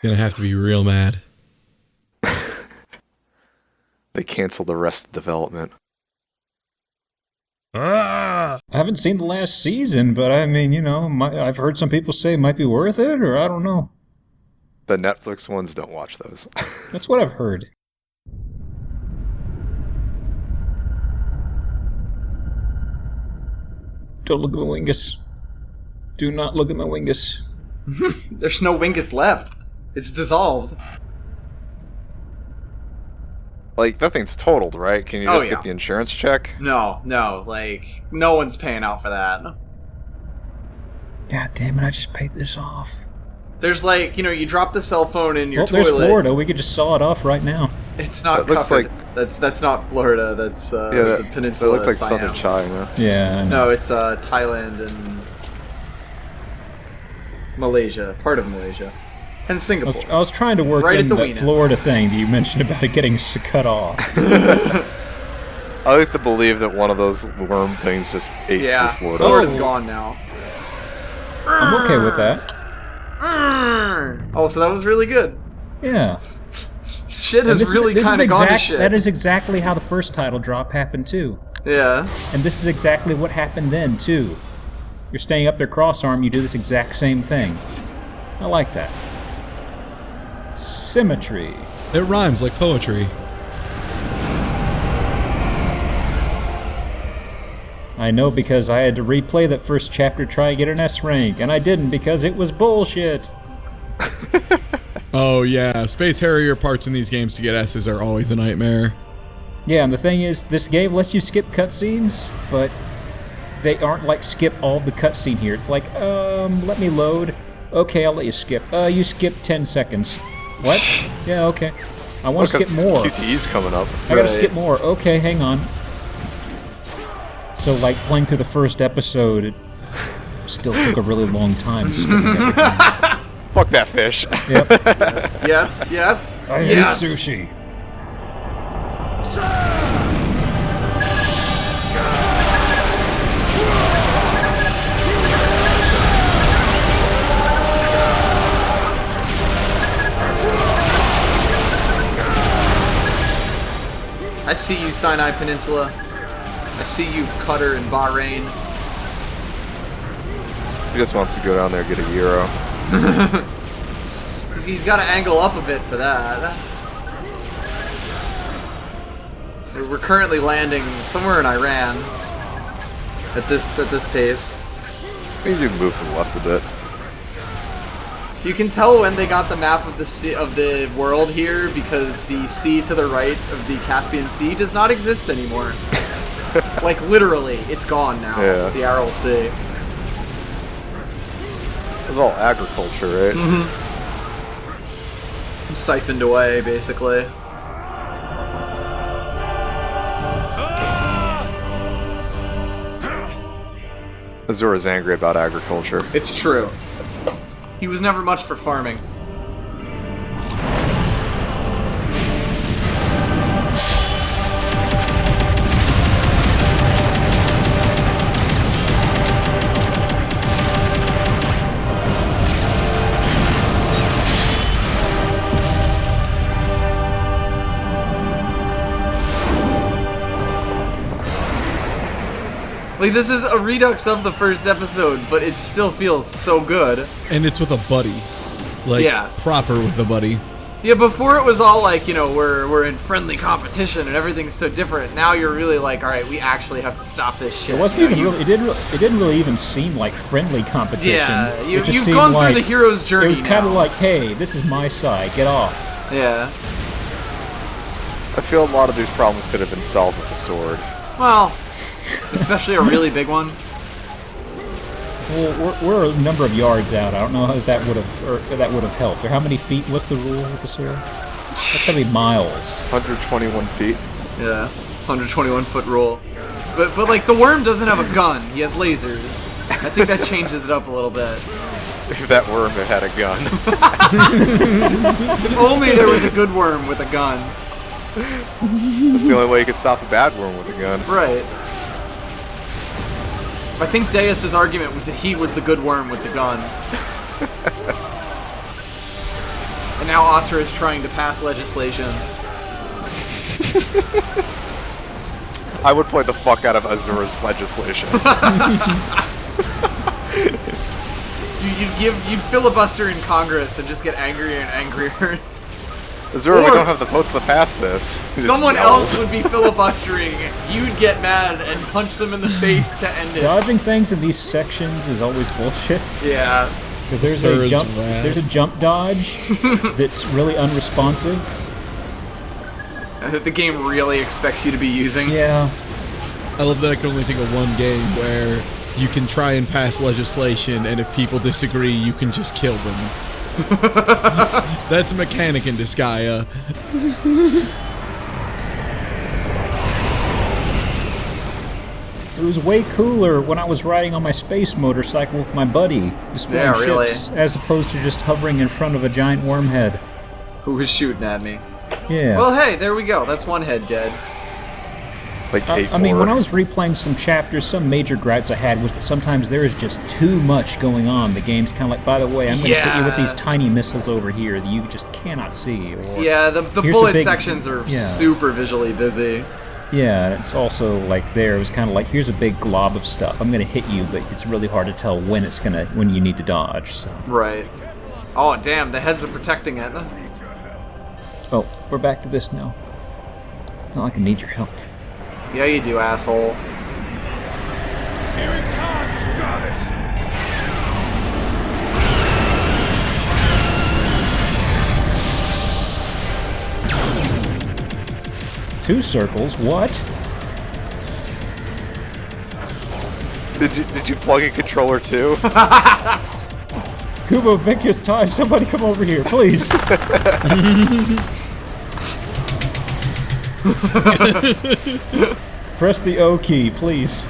Gonna have to be real mad. They cancel the rest of development. I haven't seen the last season, but I mean, you know, I've heard some people say it might be worth it, or I don't know. The Netflix ones, don't watch those. That's what I've heard. Don't look at my wingus. Do not look at my wingus. There's no wingus left. It's dissolved. Like, that thing's totaled, right? Can you just get the insurance check? No, like, no one's paying out for that. God damn it, I just paid this off. There's like, you know, you drop the cell phone in your toilet. There's Florida. We could just saw it off right now. It's not looks covered. like... That's not Florida. That's the peninsula. It looks like Siam. southern China. Yeah. No, it's Thailand and Malaysia. Part of Malaysia. And Singapore. I was trying to work in that Florida thing that you mentioned about it getting cut off. I like to believe that one of those worm things just ate through Florida. Florida's gone now. I'm okay with that. Oh, so that was really good. Yeah. Shit has really kind of gone to shit. That is exactly how the first title drop happened, too. Yeah. And this is exactly what happened then, too. You're staying up there cross-arm, you do this exact same thing. I like that. Symmetry. It rhymes like poetry. I know because I had to replay that first chapter to try and get an S rank, and I didn't because it was bullshit. Oh yeah, Space Harrier parts in these games to get S's are always a nightmare. Yeah, and the thing is, this game lets you skip cutscenes, but they aren't like skip all the cutscene here. It's like, let me load. Okay, I'll let you skip. You skip 10 seconds. What? Yeah, okay. I want to skip more. QTE's coming up. I gotta skip more. Okay, hang on. So, like, playing through the first episode, it still took a really long time skipping everything. Fuck that fish. Yep. Yes. I hate sushi. I see you, Sinai Peninsula. I see you, Qatar and Bahrain. He just wants to go down there and get a euro. He's got to angle up a bit for that. We're currently landing somewhere in Iran at this pace. I think you can move to the left a bit. You can tell when they got the map of the world here because the sea to the right of the Caspian Sea does not exist anymore. Like literally, it's gone now. Yeah. The Aral Sea. It was all agriculture, right? Mm-hmm. Siphoned away, basically. Asura's angry about agriculture. It's true. He was never much for farming. Like, this is a redux of the first episode, but it still feels so good. And it's with a buddy. Like, proper with a buddy. Yeah, before it was all like, you know, we're in friendly competition and everything's so different. Now you're really like, all right, we actually have to stop this shit. It wasn't even really. It didn't really even seem like friendly competition. Yeah, you've seemed gone like, through the hero's journey. It was kind of like, hey, this is my side. Get off. Yeah. I feel a lot of these problems could have been solved with the sword. Well, especially a really big one. Well, we're a number of yards out. I don't know if that would have helped. Or how many feet? What's the rule with the sword? That's gotta be miles. 121 feet. Yeah, 121 foot rule. But like the worm doesn't have a gun. He has lasers. I think that changes it up a little bit. If that worm had a gun. If only there was a good worm with a gun. That's the only way you could stop a bad worm with a gun. Right. I think Deus's argument was that he was the good worm with the gun. now Asura is trying to pass legislation. I would play the fuck out of Asura's legislation. You'd filibuster in Congress and just get angrier and angrier. Asura, we don't have the votes to pass this. Someone else would be filibustering. You'd get mad and punch them in the face to end it. Dodging things in these sections is always bullshit. Yeah. Because there's a jump dodge that's really unresponsive. That the game really expects you to be using. Yeah. I love that I can only think of one game where you can try and pass legislation, and if people disagree, you can just kill them. That's a mechanic in Disgaea. It was way cooler when I was riding on my space motorcycle with my buddy, destroying ships, as opposed to just hovering in front of a giant worm head. Who was shooting at me? Yeah. Well, hey, there we go. That's one head dead. Like I mean, when I was replaying some chapters, some major gripes I had was that sometimes there is just too much going on. The game's kind of like, by the way, I'm going to put you with these tiny missiles over here that you just cannot see. Or, yeah, the bullet sections are super visually busy. Yeah, and it's also like it was kind of like, here's a big glob of stuff. I'm going to hit you, but it's really hard to tell when you need to dodge. So. Right. Oh, damn, the heads are protecting it. Oh, we're back to this now. Not like I need your help. Yeah, you do, asshole. Here it comes! Got it! 2 circles? What? Did you plug in controller too? Kubo, Vicus, Ty, somebody come over here, please. Press the O key, please.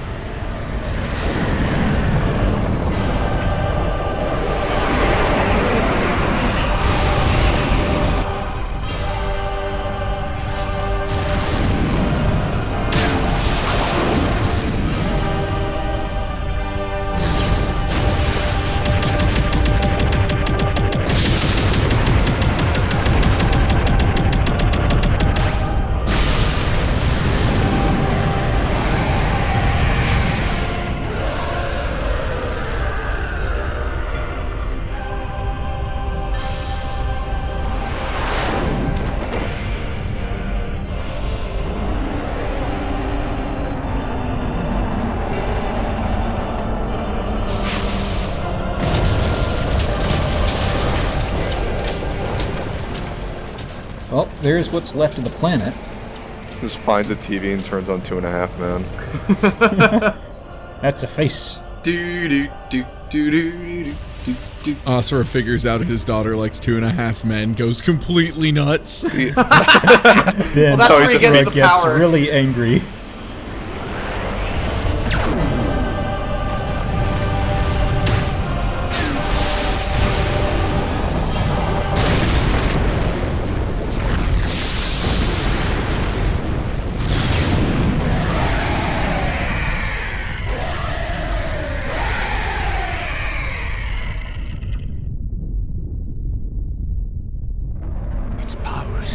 Well, there's what's left of the planet. Just finds a TV and turns on 2.5 Men. That's a face. Asura figures out his daughter likes 2.5 Men, goes completely nuts. Then well, that's where he gets the power. Really angry.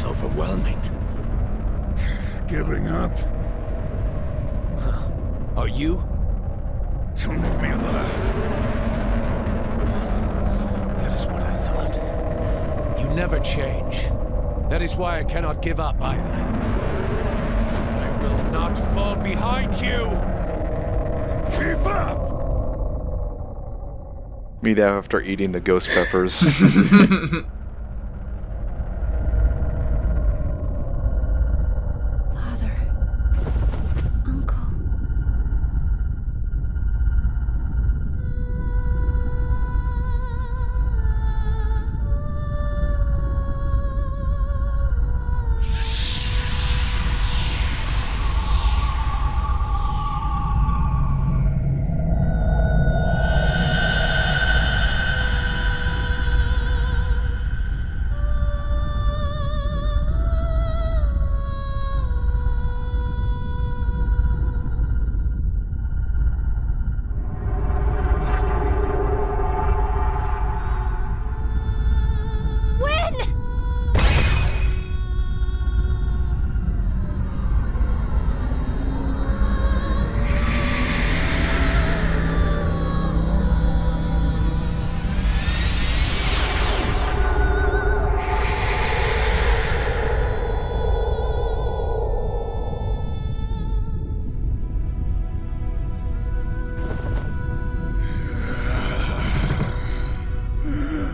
overwhelming. Giving up? Are you? Don't make me laugh. That is what I thought. You never change. That is why I cannot give up either. I will not fall behind you! Keep up! Meet after eating the ghost peppers. Father. Uncle.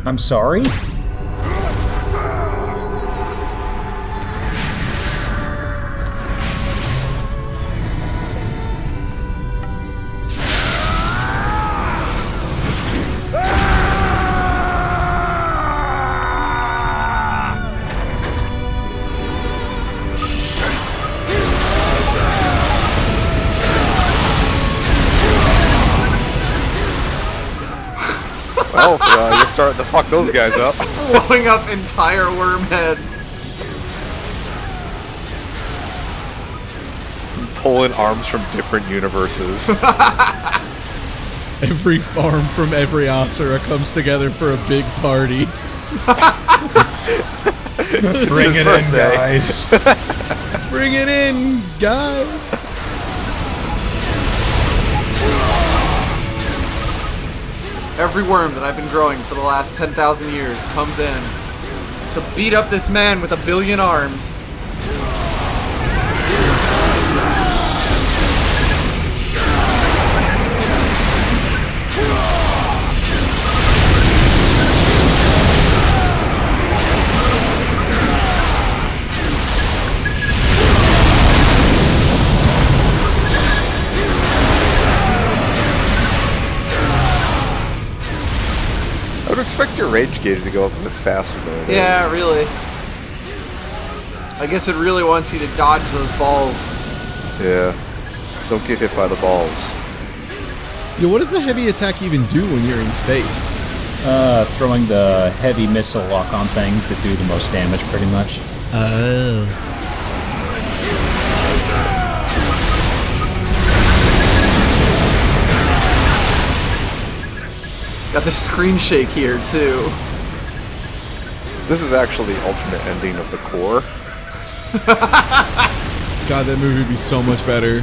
I'm sorry? Well, you're starting to fuck those guys up. Blowing up entire worm heads. Pulling arms from different universes. Every arm from every Asura comes together for a big party. Bring it in, guys. Bring it in, guys. Every worm that I've been growing for the last 10,000 years comes in to beat up this man with a billion arms. I would expect your rage gauge to go up a bit faster than it is. Yeah, really. I guess it really wants you to dodge those balls. Yeah. Don't get hit by the balls. Yeah, what does the heavy attack even do when you're in space? Throwing the heavy missile lock-on things that do the most damage, pretty much. Oh. Got the screen shake here, too. This is actually the alternate ending of the core. God, that movie would be so much better.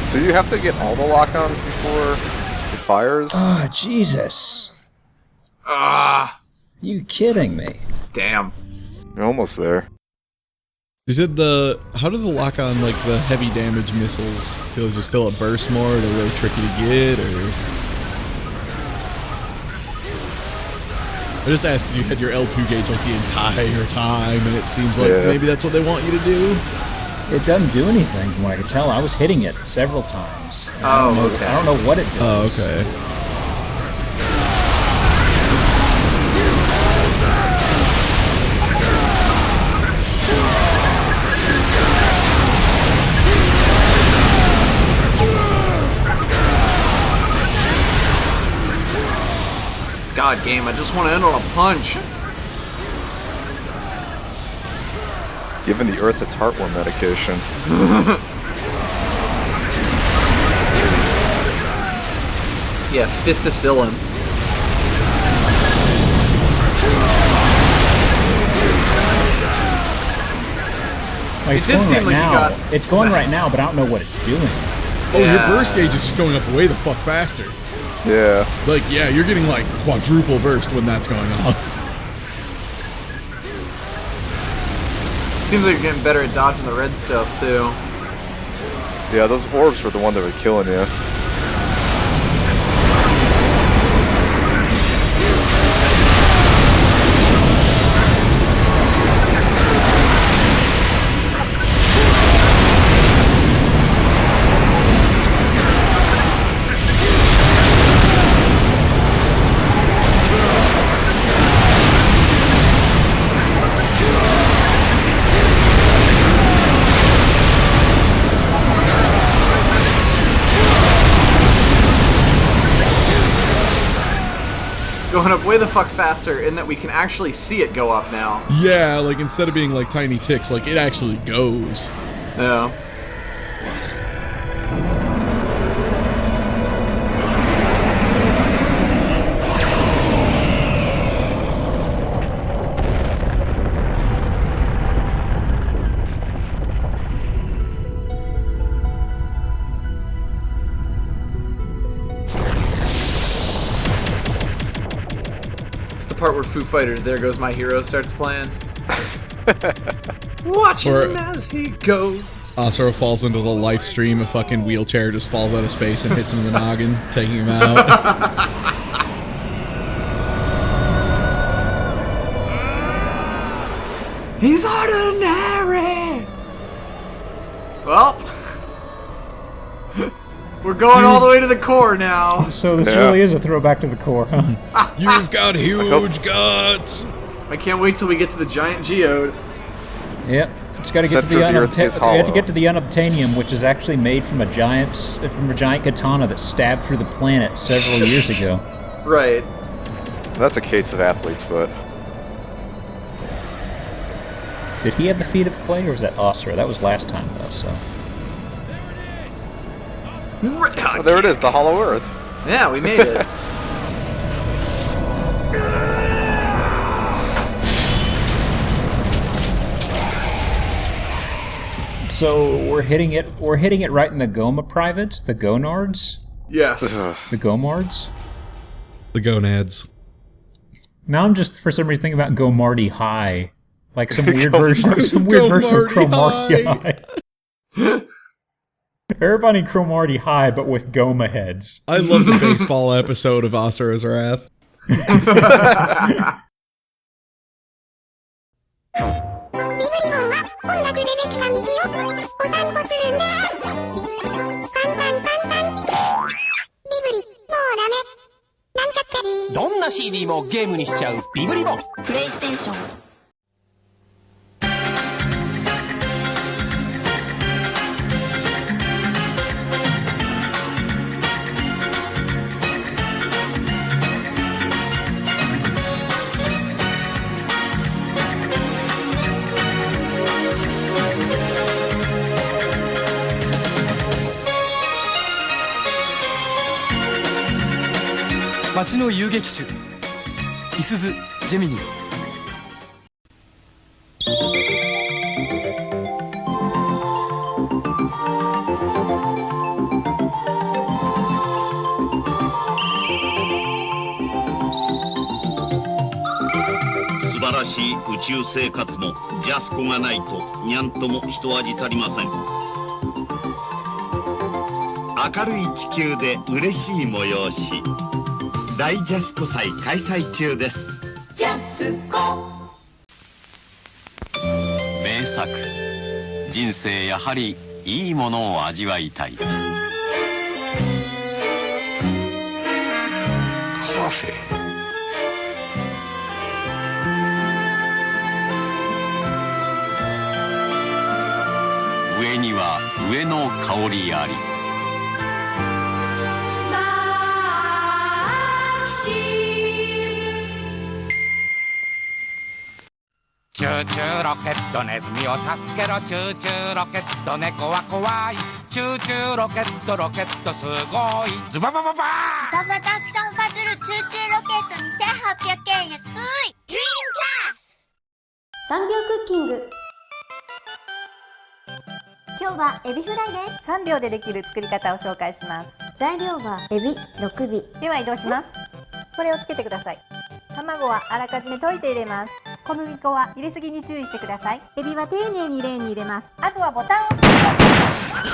So you have to get all the lock-ons before it fires? Oh, Jesus. Ah, You kidding me? damn. You're almost there. Is it how do the lock on like the heavy damage missiles? Do they just fill up burst more? Are they really tricky to get, or? I just asked because you had your L2 gauge like the entire time, and it seems like maybe that's what they want you to do. It doesn't do anything from what I could tell. I was hitting it several times. I don't know what it does. Oh, okay. God, game, I just want to end on a punch. Giving the Earth its heartworm medication. Yeah, fisticillin. Like, It did seem like you got... It's going right now, but I don't know what it's doing. Oh, Yeah. your burst gauge is going up way the fuck faster. Yeah. Like, yeah, you're getting like quadruple burst when that's going off. Seems like you're getting better at dodging the red stuff, too. Yeah, those orbs were the one that were killing you. Going up way the fuck faster in that we can actually see it go up now. Yeah, like instead of being like tiny ticks, like it actually goes. Yeah. the part where Foo Fighters' There Goes My Hero starts playing. Watching him as he goes. Asura falls into the live stream, a fucking wheelchair just falls out of space and hits him in the noggin, taking him out. He's ordinary! Well, we're going all the way to the core now. So this really is a throwback to the core, huh? You've got huge guts! I can't wait till we get to the giant geode. Yep. It's got to get to the unobtainium, which is actually made from a giant katana that stabbed through the planet several years ago. Right. That's a case of athlete's foot. Did he have the feet of clay, or was that Asura? That was last time, though, so... Oh, there it is, the Hollow Earth. Yeah, we made it. So we're hitting it right in the Goma privates, the Gonards? Yes. The Gomards? The gonads. Now I'm just, for some reason, thinking about Gomardi High. Like some weird version of Cromarty High. Everybody in Cromarty High, but with Goma heads. I love the baseball episode of Asura's Wrath. どんな CD もゲームにしちゃうビブリボン。プレイステーション。街の遊撃手いすゞジェミニー。素晴らしい宇宙生活もジャスコがないとにゃんとも一味足りません。明るい地球で嬉しい催し、大ジャスコ祭開催中です。ジャスコ名作。人生やはりいいものを味わいたい。Coffee。上には上の香りあり。チューチューロケットネズミを助けろチューチューロケット猫は怖いチューチューロケットすごいズババババー歌がたくさんバズるチューチューロケット2800円安いドリームキャス3秒クッキング今日はエビフライです3秒でできる作り方を紹介します。材料はエビ6尾では移動します。これをつけてください。卵はあらかじめ溶いて入れます。小麦粉は入れすぎに注意してください。エビは丁寧にレーンに入れます。あとはボタンを押してください。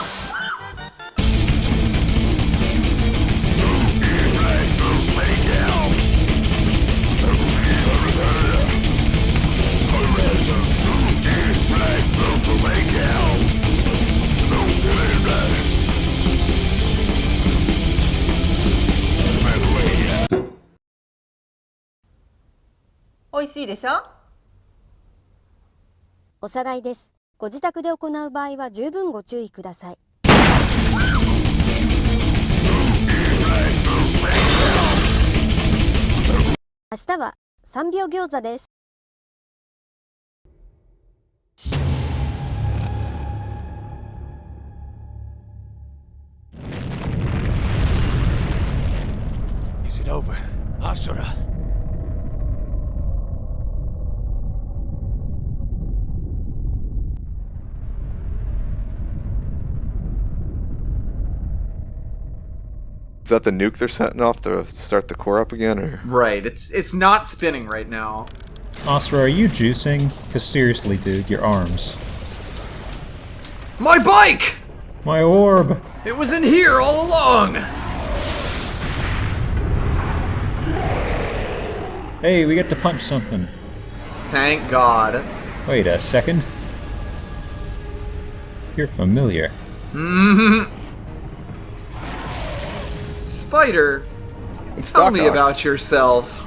美味しいでしょ？おさらいです。ご自宅で行う場合は十分ご注意ください。明日は3秒餃子です。Is it over? Asura. Is that the nuke they're setting off to start the core up again, or? Right. It's not spinning right now. Asura, are you juicing? Because seriously, dude, your arms. My bike! My orb! It was in here all along! Hey, we get to punch something. Thank God. Wait a second. You're familiar. Spider, It's tell Doc me Ock. about yourself.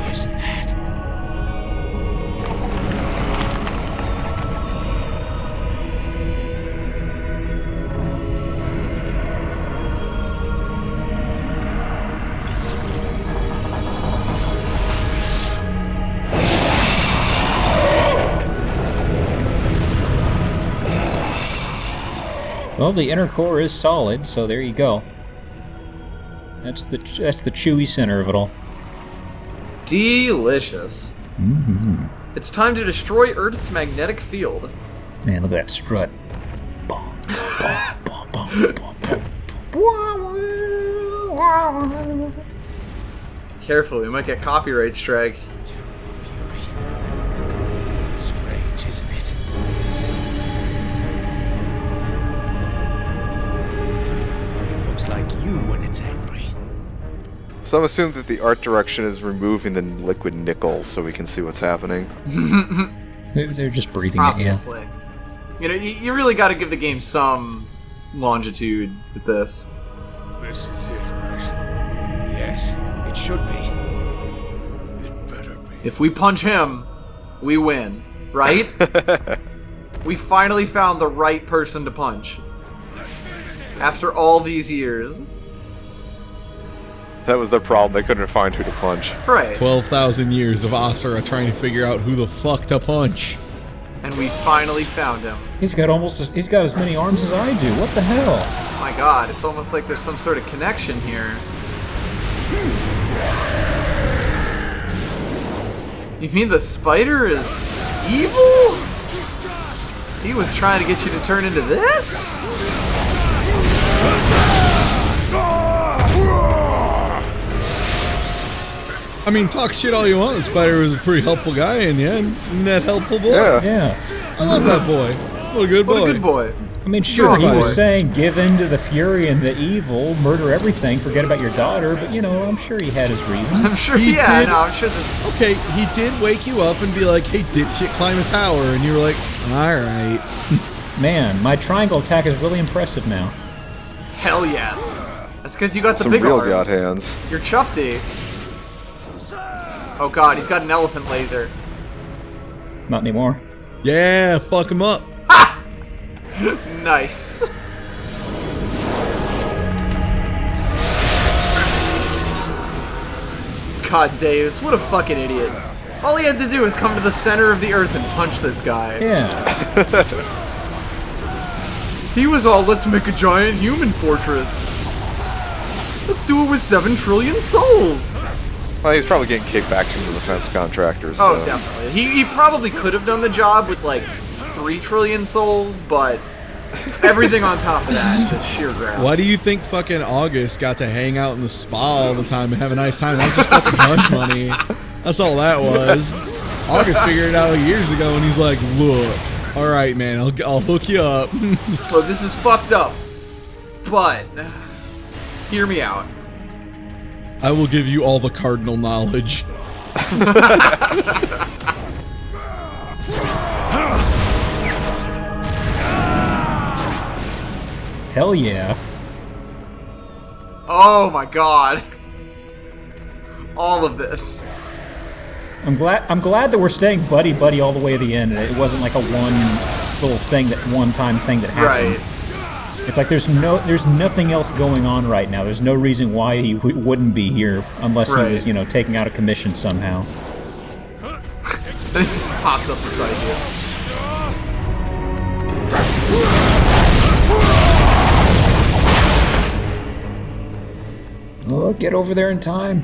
Is that? Well, the inner core is solid, so there you go. That's the chewy center of it all. Delicious. Mm-hmm. It's time to destroy Earth's magnetic field. Man, look at that strut. Careful, we might get copyright strike. Fury. Strange, isn't it? It looks like you when it's angry. Some assume that the art direction is removing the liquid nickel so we can see what's happening. They're just breathing it, yeah. Obviously. You know, you really got to give the game some longitude with this. This is it, right? Yes, it should be. It better be. If we punch him, we win, right? We finally found the right person to punch. After all these years. That was their problem. They couldn't find who to punch. Right. 12,000 years of Asura trying to figure out who the fuck to punch. And we finally found him. He's got as many arms as I do. What the hell? Oh my god, it's almost like there's some sort of connection here. You mean the spider is evil? He was trying to get you to turn into this? I mean, talk shit all you want. The spider was a pretty helpful guy in the end. Isn't that helpful boy? Yeah. I love that boy. What a good boy. What a good boy. I mean, sure, Good he boy. was saying give in to the fury and the evil, murder everything, forget about your daughter, but, you know, I'm sure he had his reasons. I'm sure, He yeah, did. no, I'm sure that... Okay, he did wake you up and be like, hey, dipshit, climb a tower. And you were like, alright. Man, my triangle attack is really impressive now. Hell yes. That's because you got the Some big real arms. god hands. You're Chuffy. Oh god, he's got an elephant laser. Not anymore. Yeah, fuck him up. Nice. God, Daves, what a fucking idiot. All he had to do was come to the center of the earth and punch this guy. Yeah. He was all, let's make a giant human fortress. Let's do it with 7 trillion souls. Well, he's probably getting kickbacks from the defense contractors. So. Oh, definitely. He probably could have done the job with like 3 trillion souls, but everything on top of that, just sheer grab. Why do you think fucking August got to hang out in the spa all the time and have a nice time? That was just fucking hush money. That's all that was. August figured it out years ago and he's like, look, alright man, I'll hook you up. So this is fucked up, but hear me out. I will give you all the cardinal knowledge. Hell yeah. Oh my god. All of this. I'm glad that we're staying buddy all the way to the end, and it wasn't like a one-time thing that happened. Right. It's like there's nothing else going on right now. There's no reason why he wouldn't be here unless he was, you know, taking out a commission somehow. And it just pops up beside you. Oh, get over there in time.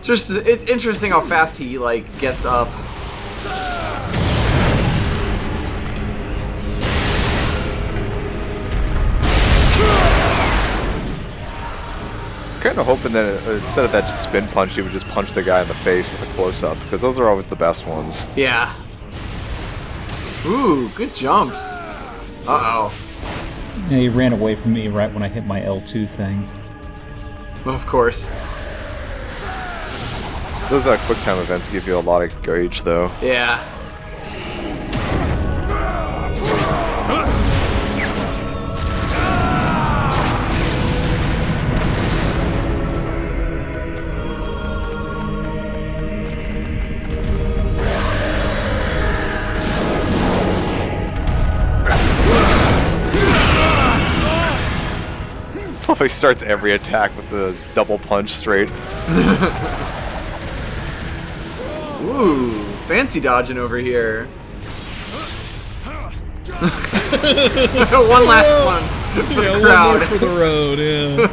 Just, it's interesting how fast he, like, gets up. kind of hoping that instead of that just spin punch, you would just punch the guy in the face with a close-up, because those are always the best ones. Yeah. Ooh, good jumps. Uh-oh. Yeah, he ran away from me right when I hit my L2 thing. Well, of course. Those quick time events give you a lot of gauge, though. Yeah. He starts every attack with the double punch straight. Ooh, fancy dodging over here. One last one for the crowd. One more for the road, yeah.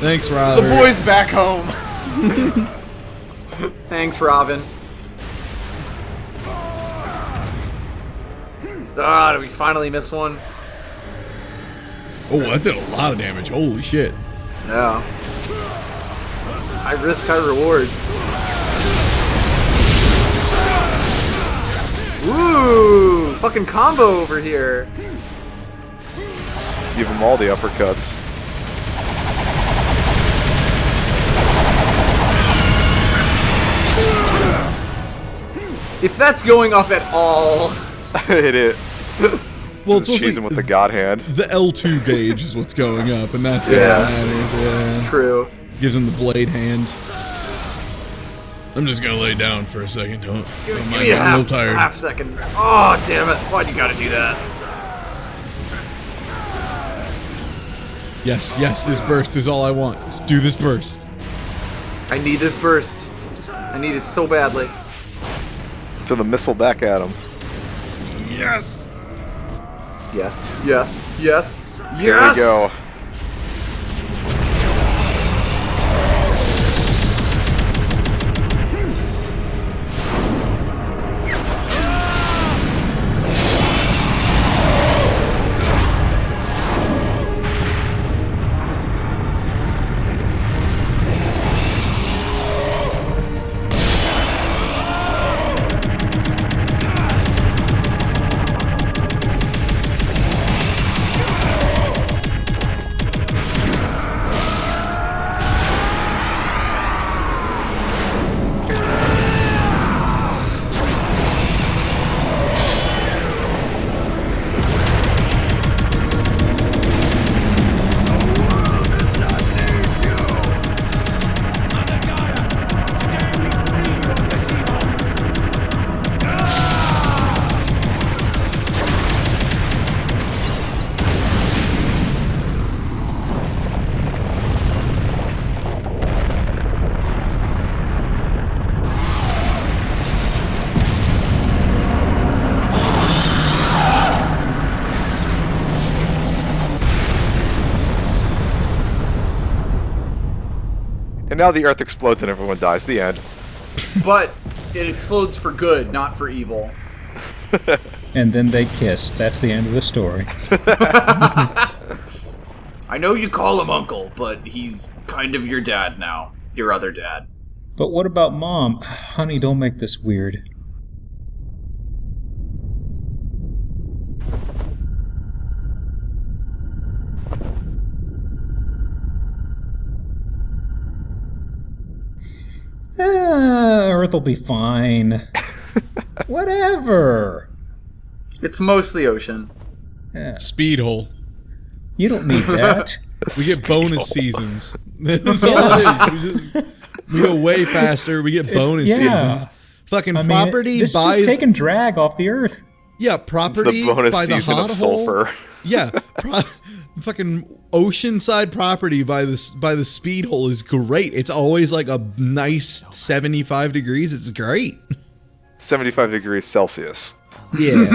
Thanks, Robin. The boys back home. Thanks, Robin. Ah, did we finally miss one? Oh, that did a lot of damage. Holy shit. Yeah. High risk, high reward. Woo! Fucking combo over here. Give them all the uppercuts. If that's going off at all. Hit it. Well, it's cheesing with the God Hand. The L2 gauge is what's going up, and that's what matters. Yeah. True. Gives him the blade hand. I'm just gonna lay down for a second. Don't mind me. I'm a little tired. Half second. Oh, damn it! Why'd you gotta do that? Yes, this burst is all I want. Just do this burst. I need this burst. I need it so badly. Throw the missile back at him. Yes. Yes. Yes. Yes. Yes. Here we go. And now the Earth explodes and everyone dies. The end. But it explodes for good, not for evil. And then they kiss. That's the end of the story. I know you call him uncle, but he's kind of your dad now. Your other dad. But what about Mom? Honey, don't make this weird. Earth'll be fine. Whatever. It's mostly ocean. Yeah. Speed hole. You don't need that. We get bonus seasons. That's all it is. We go way faster. We get bonus seasons. Fucking property this by is taking drag off the Earth. Yeah, property the bonus by the season hot of hole. sulfur. Yeah, fucking oceanside property by the speed hole is great. It's always like a nice 75 degrees. It's great. 75 degrees Celsius. Yeah.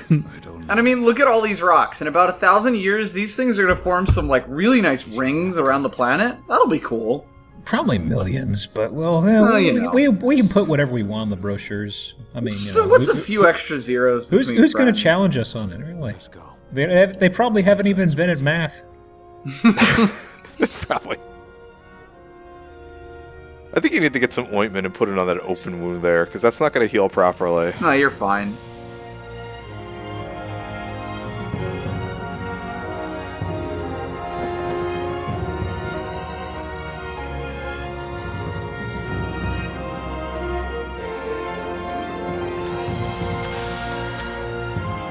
And I mean, look at all these rocks. In about 1,000 years, these things are going to form some like really nice rings around the planet. That'll be cool. Probably millions, but well, we can put whatever we want on the brochures. I mean, so what's a few extra zeros? Who's going to challenge us on it? Really? They probably haven't even invented math. Probably. I think you need to get some ointment and put it on that open wound there, because that's not going to heal properly. No, you're fine.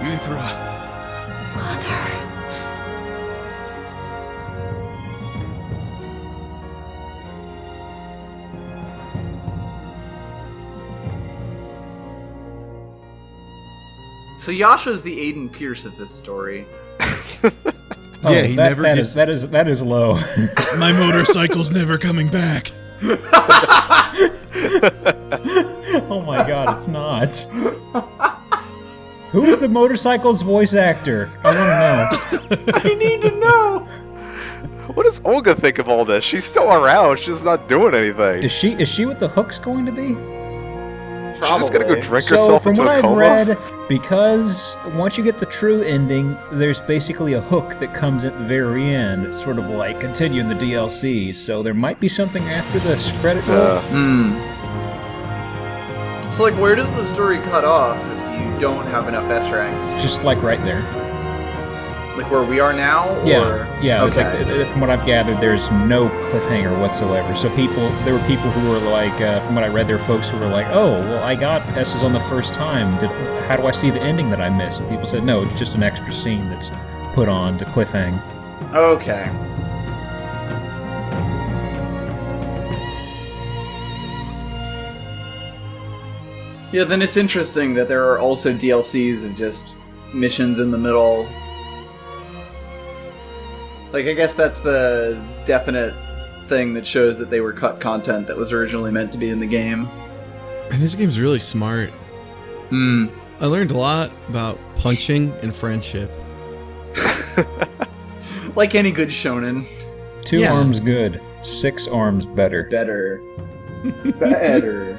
Mithra. Mother. So Yasha's the Aiden Pierce of this story. Yeah, he never gets... that is low. My motorcycle's never coming back. Oh my god, it's not. Who's the motorcycle's voice actor? I want to know. I need to know. What does Olga think of all this? She's still around. She's just not doing anything. Is she what the hook's going to be? She's just gonna go drink So herself from into what a I've coma? read, because once you get the true ending, there's basically a hook that comes at the very end. It's sort of like continuing the DLC, so there might be something after the credit roll. So like, where does the story cut off if you don't have enough S ranks? Just like right there. Like where we are now? Yeah. It's Okay. like, from what I've gathered, there's no cliffhanger whatsoever. So there were people who were like, from what I read, there were folks who were like, oh, well, I got S's on the first time. How do I see the ending that I missed? And people said, no, it's just an extra scene that's put on to cliffhang. Okay. Yeah, then it's interesting that there are also DLCs of just missions in the middle. Like, I guess that's the definite thing that shows that they were cut content that was originally meant to be in the game. And this game's really smart. I learned a lot about punching and friendship. Like any good shonen. 2 arms good, 6 arms better. Better.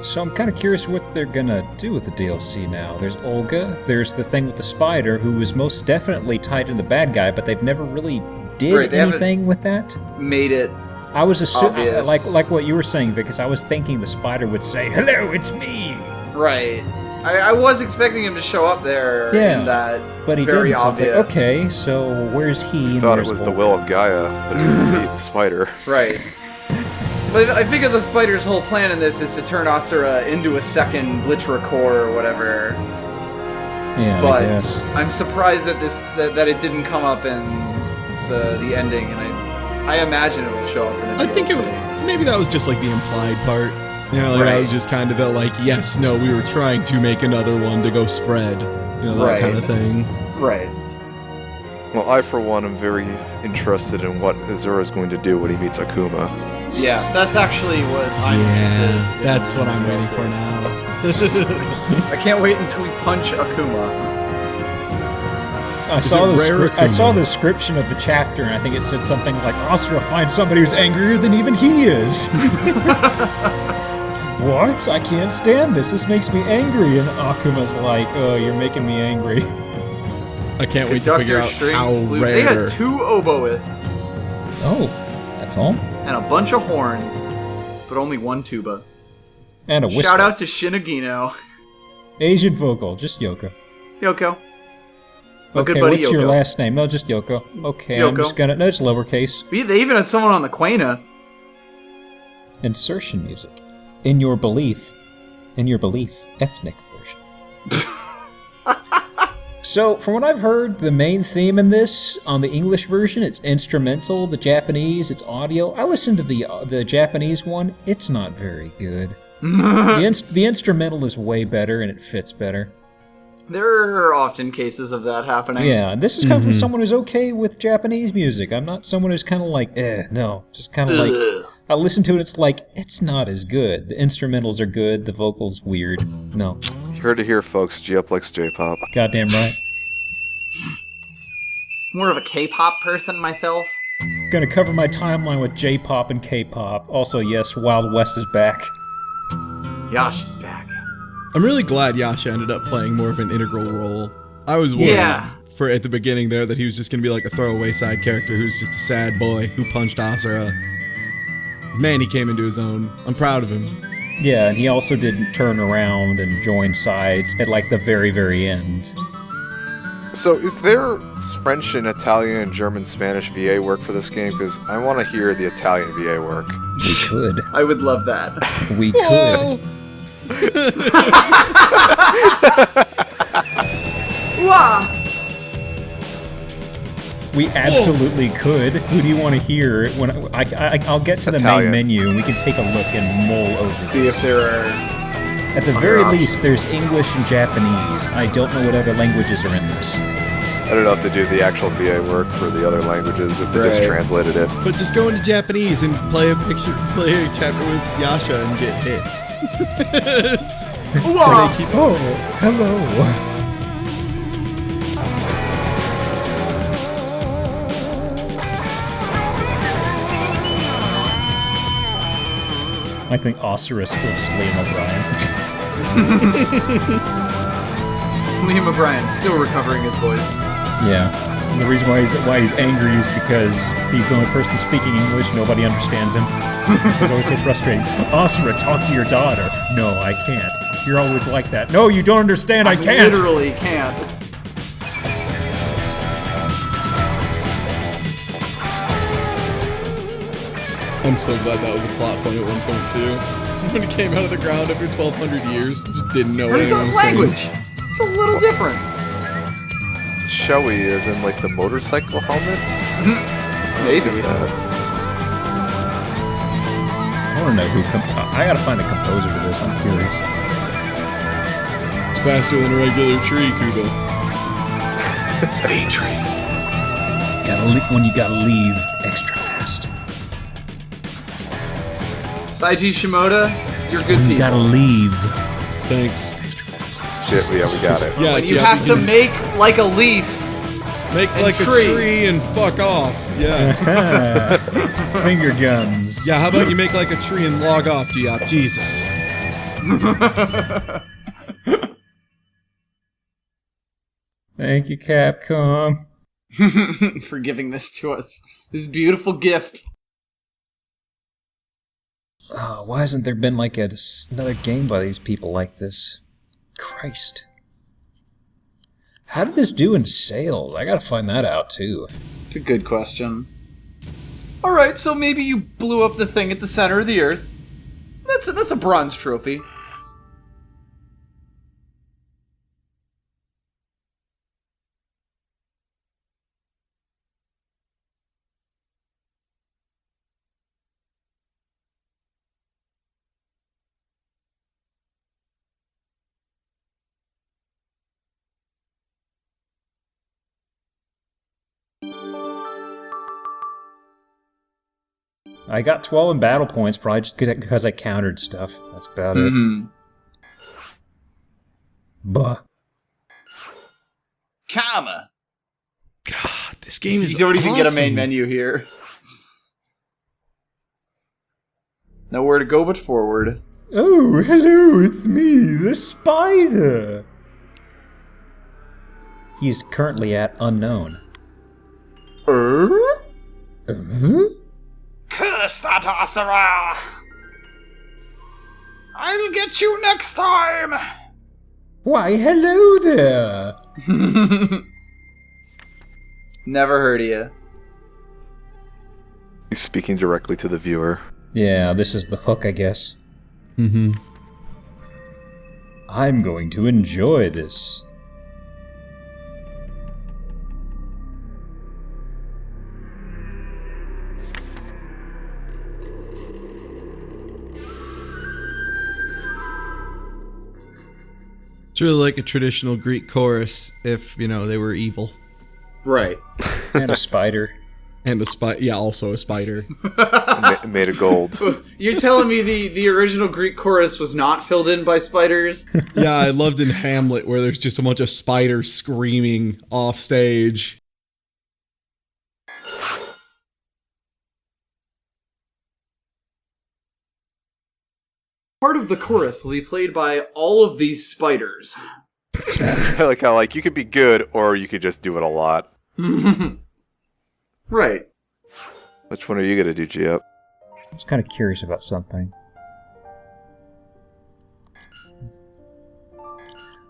So I'm kind of curious what they're gonna do with the DLC now. There's Olga, there's the thing with the spider, who was most definitely tied in the bad guy, but they've never really did anything with that. Made it I was assuming, obvious. like what you were saying, Vic, because I was thinking the spider would say, "Hello, it's me." Right. I was expecting him to show up there in that but he very didn't. So obvious. it's like, okay, so where's he? I thought it was the will of Gaia, but it was me, the spider. Right. But I figure the spider's whole plan in this is to turn Asura into a second Litra core or whatever. Yeah, but I guess. I'm surprised that that it didn't come up in the ending, and I imagine it will show up in the DLC. I think maybe that was just like the implied part. You know, like that was just kind of the like, yes, no, we were trying to make another one to go spread. You know, that kind of thing. Right. Well, I, for one, am very interested in what Azura is going to do when he meets Akuma. Yeah, that's actually what I'm interested in. That's what I'm waiting for now. I can't wait until we punch Akuma. I saw the description of the chapter, and I think it said something like, Asura finds somebody who's angrier than even he is. What? I can't stand this. This makes me angry. And Akuma's like, oh, you're making me angry. I can't wait to figure out how rare. They had 2 oboists. Oh, that's all? And a bunch of horns, but only 1 tuba. And a whistle. Shout out to Shinagino. Asian vocal, just Yoko. Yoko. Okay, what's your last name? No, just Yoko. Okay, Yoko. I'm just gonna... No, it's lowercase. They even had someone on the Quena. Insertion music. In your belief, ethnic version. So, from what I've heard, the main theme in this, on the English version, it's instrumental. The Japanese, it's audio. I listened to the Japanese one. It's not very good. The instrumental is way better, and it fits better. There are often cases of that happening. Yeah, this is coming from someone who's okay with Japanese music. I'm not someone who's kind of like, no. Just kind of like, I listen to it, it's like, it's not as good. The instrumentals are good, the vocals weird. No. You heard it here, folks. G-Up likes J-pop. Goddamn right. More of a K-pop person myself. Gonna cover my timeline with J-pop and K-pop. Also, yes, Wild West is back. Yasha's back. I'm really glad Yasha ended up playing more of an integral role. I was worried for at the beginning there that he was just gonna be like a throwaway side character who's just a sad boy who punched Asura. Man, he came into his own. I'm proud of him. Yeah, and he also didn't turn around and join sides at like the very, very end. So is there French and Italian and German Spanish VA work for this game? Because I want to hear the Italian VA work. We could. I would love that. We could. Wah! We absolutely could. Who do you want to hear? When I'll get to the Italian. main menu and we can take a look and mull over See this. if there are... At the very least, there's English and Japanese. I don't know what other languages are in this. I don't know if they do the actual VA work for the other languages, if they just translated it. But just go into Japanese and play a chapter with Yasha and get hit. Oh, hello. I think Asura is still just Liam O'Brien. Liam O'Brien still recovering his voice. Yeah. And the reason why he's angry is because he's the only person speaking English. Nobody understands him. So it's always so frustrating. Asura, talk to your daughter. No, I can't. You're always like that. No, you don't understand. I can't. Literally can't. I'm so glad that was a plot point at one point too. When he came out of the ground after 1,200 years, just didn't know what anyone was language. saying. It's a little different. Showy is in like the motorcycle helmets. Maybe. I want to know who. I gotta find the composer to this. I'm curious. It's faster than a regular tree, Kuba. Speed tree. When you gotta leave extra fast. Saiji Shimoda, you're good people. You gotta leave. Thanks. Shit, yeah, we got it. Yeah, When you have to make like a leaf. Make like a tree and fuck off. Yeah. Finger guns. Yeah, how about you make like a tree and log off, Giop? Jesus. Thank you, Capcom. For giving this to us. This beautiful gift. Oh, why hasn't there been like another game by these people like this? Christ. How did this do in sales? I gotta find that out too. It's a good question. Alright, so maybe you blew up the thing at the center of the earth. That's a bronze trophy. I got 12 in battle points, probably just because I countered stuff. That's about it. Buh. Karma. God, this game is You don't even get a main awesome. menu here. Nowhere to go but forward. Oh, hello, it's me, the spider. He's currently at unknown. Curse that Asura! I'll get you next time! Why, hello there. Never heard of you. He's speaking directly to the viewer. Yeah, this is the hook, I guess. Mm-hmm. I'm going to enjoy this. It's really like a traditional Greek chorus if, you know, they were evil. Right. And a spider. And a spider. Yeah, also a spider. Made of gold. You're telling me the original Greek chorus was not filled in by spiders? Yeah, I loved in Hamlet where there's just a bunch of spiders screaming off stage. Part of the chorus will be played by all of these spiders. Like how you could be good or you could just do it a lot. Right. Which one are you gonna do, G-Up? I was kind of curious about something.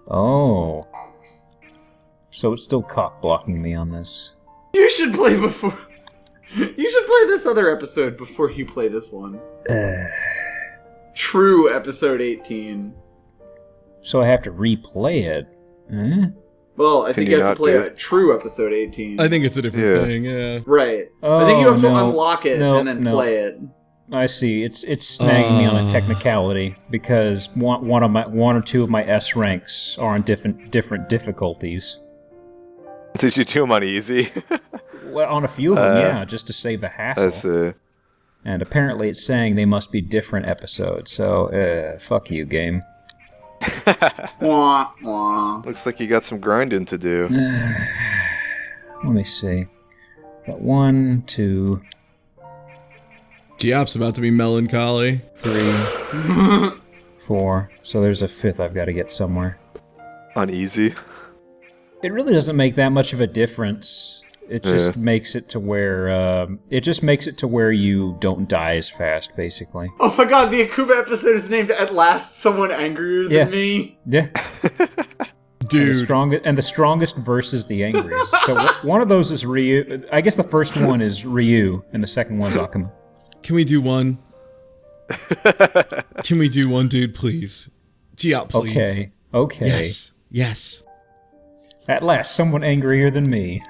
Oh. So it's still cock blocking me on this. You should play before. You should play this other episode before you play this one. True episode 18. So I have to replay it. Eh? Well, I think you have to play a true episode 18. I think it's a different thing, yeah. Right. Oh, I think you have to unlock it and then play it. I see. It's snagging me on a technicality because one or two of my S ranks are on different difficulties. Did you do them on easy? Well, on a few of them, yeah, just to save the hassle. I see. And apparently it's saying they must be different episodes, so fuck you, game. Wah, wah. Looks like you got some grinding to do. Let me see. Got 1, 2... Geop's about to be melancholy. 3, 4. So there's a 5th I've got to get somewhere. On easy? It really doesn't make that much of a difference. It just makes it to where you don't die as fast, basically. Oh my god, the Akuba episode is named "At Last Someone Angrier Than Me." Yeah. Dude. And the strongest versus the angriest. So one of those is Ryu. I guess the first one is Ryu, and the second one's Akuma. Can we do one? Can we do one, dude, please? Geop, please. Okay. Yes. At last, someone angrier than me.